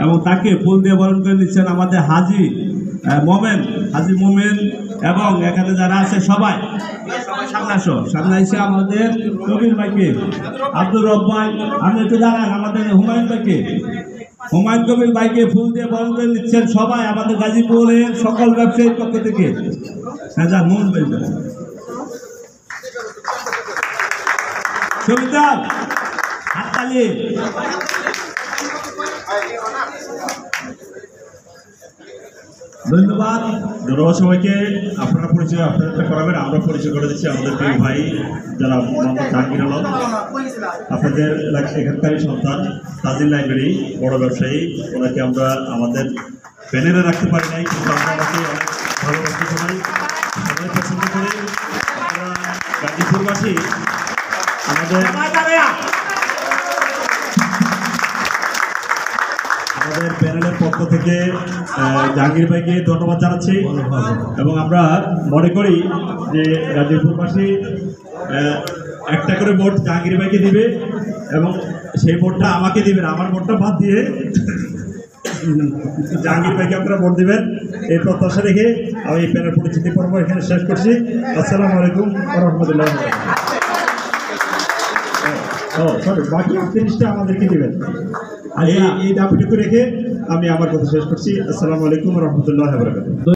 এবং তাকে ফুল দিয়ে বরণ করে নিচ্ছেন আমাদের হাজি মোমেন এবং এখানে যারা আছে সবাই সামনে আসো, সামনে এসে আমাদের কবির ভাইকে, আব্দুর রব্বাই, আপনি একটু দাঁড়ান, আমাদের হুমায়ুন কবির ভাইকে ফুল দিয়ে বরণ করে নিচ্ছেন সবাই আমাদের গাজীপুরের সকল ব্যবসায়ীর পক্ষ থেকে। হ্যাঁ, যা মন বেঁধে সুবিধার হাততালি। ধন্যবাদ। ধন্যবাদ সবাইকে। আপনারা পরিচয় আপনারা করাবেন, আমরা পরিচয় করে দিচ্ছি আমাদের প্রিয় ভাই যারা মোহাম্মদ জাহাঙ্গীর আলম, আপনাদের এখানকারই সন্তান, তাজিল লাইব্রেরি বড় ব্যবসায়ী। ওনাকে আমরা আমাদের ব্যানারে রাখতে পারি নাই, কিন্তু আমরা ওনাকে অনেক ভালোবাসি, সবাই পছন্দ করি। আমরা গাজীপুরবাসী আমাদের প্যানেলের পক্ষ থেকে জাহাঙ্গীর ভাইকে ধন্যবাদ জানাচ্ছি এবং আমরা মনে করি যে গাজীপুরবাসী একটা করে ভোট জাহাঙ্গীর ভাইকে দিবে এবং সেই ভোটটা আমাকে দিবেন, আমার ভোটটা বাদ দিয়ে জাহাঙ্গীর ভাইকে আপনারা ভোট দেবেন এই প্রত্যাশা রেখে আমি এই প্যানেল পরিচিতি পর্ব এখানে শেষ করছি। আসসালামু আলাইকুম ওয়া রাহমাতুল্লাহি ওয়া বারাকাতুহু। বাকি 38টা আমাদেরকে দেবেন। এই দাবিটুকু রেখে আমি আমার কথা শেষ করছি। আসসালামু আলাইকুম ওয়া রাহমাতুল্লাহি ওয়া বারাকাতুহু।